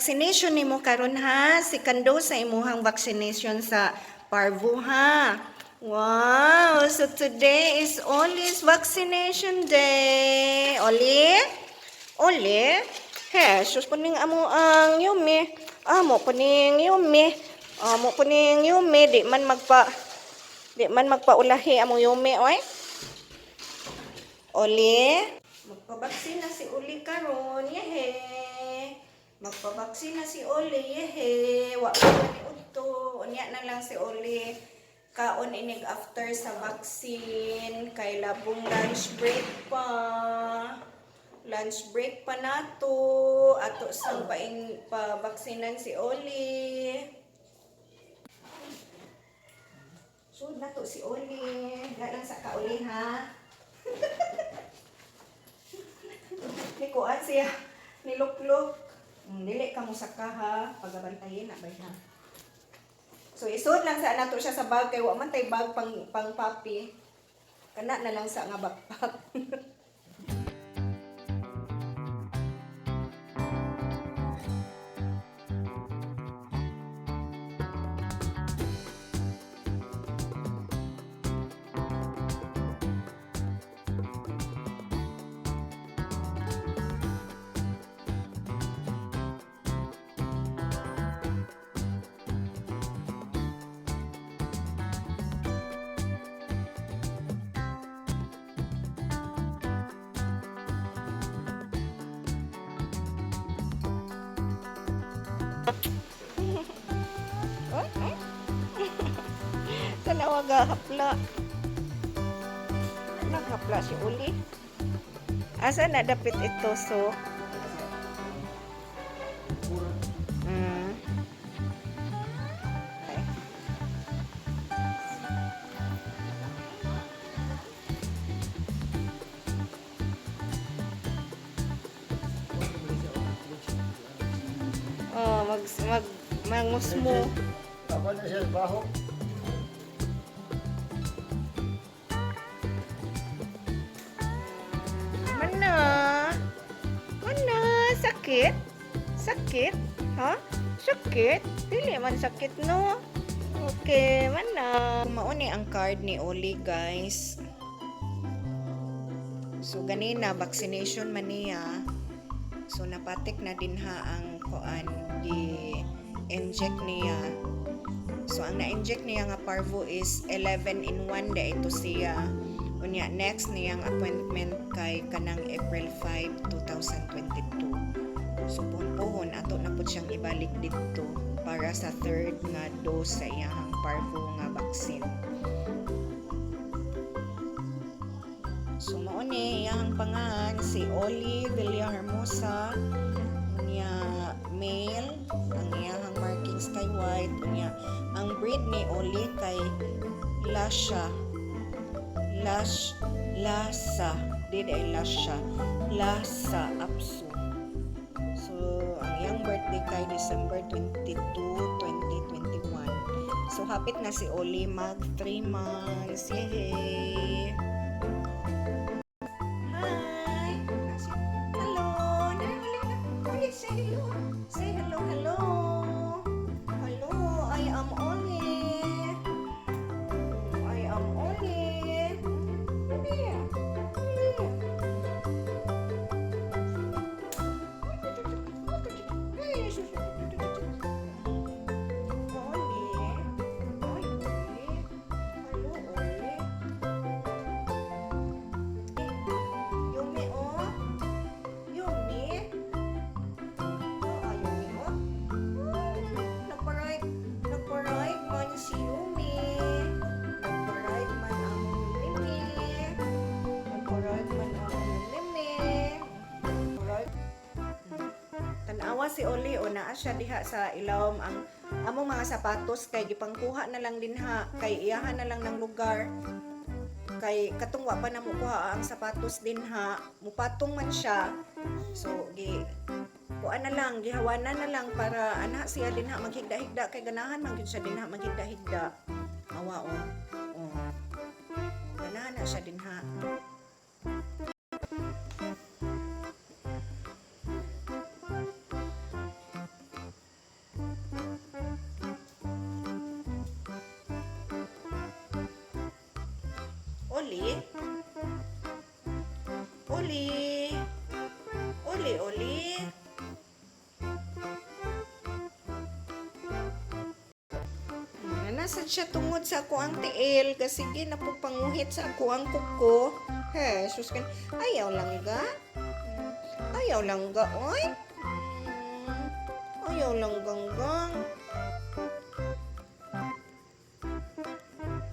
vaccination nimo karon ha, second dose sa imuhang vaccination sa parvo ha. Wow, so today is Ollie's vaccination day. Ollie? Ollie? He, sus puning amo ang yumi. Amo puning yumi. Amo puning yumi, di man magpaulahi amo yumi, oy. Ollie? Magpabaksina si Ollie karon, yehe. Magpabaksina si Ollie, yehe. Wa pa ni udto. Unya na lang si Ollie. Kaon inig after sa vaccine. Kay labong lunch break pa. Lunch break pa nato. Ato sang pa-baksinan si Ollie. So, nato si Ollie. Galang sa ka-Ollie ha. Nikuan siya, niluklok. Dili ka mo saka ha, pagabantayin na ba ha. So isuot lang sa nato siya sa bag kay wa man tay bag pang papi. Kana na lang sa nga backpack. Tanawa hapla. Naghapla si Ollie. Asa na dapit ito so? Okay. Oh, mangus mo. Apa na siya baho? Sakit? Sakit? Ha? Sakit? Dili man sakit no? Okay, mana. Mauni ang card ni Ollie guys. So ganina vaccination man niya. So napatik na din ha ang kuan di inject niya. So ang na-inject niya nga parvo is 11 in 1 da ito siya. Unya next niyang appointment kay kanang April 5, 2022. So puhon ato na pud siyang ibalik dito para sa third nga dose sa iyang parvo nga vaccine. So mao ni iyang pangalan si Ollie Villahermosa. Unya male, ang iyang markings kay white. Unya ang breed ni Ollie kay Lhasa. Lhasa Apso. So, ang iyang birthday kay December 22, 2021. So, hapit na si Ollie mag 3 months. Yay! Hi! Hello! Ollie, say hello! Say hello, hello! Hello, I am Ollie! I am Ollie! Tanawa si Ollie o naa siya diha sa ilawom ang among mga sapatos kay gipangkuha na lang din ha kay iyahan na lang ng lugar kay katungwa pa na mo kuha ang sapatos din ha mupatong man siya so kuha na lang gihawanan na lang para ana siya din ha maghigda-higda kay ganahan man gyud siya din ha maghigda-higda awa ganahan na siya din ha. Ollie. Ollie. Nasad siya tungod sa ako ang tiil kasi ginapupanguhit sa ako ang kuko. He, sus kan. Ayaw lang ga. Ayaw lang ga, oy. Ayaw lang ganggang.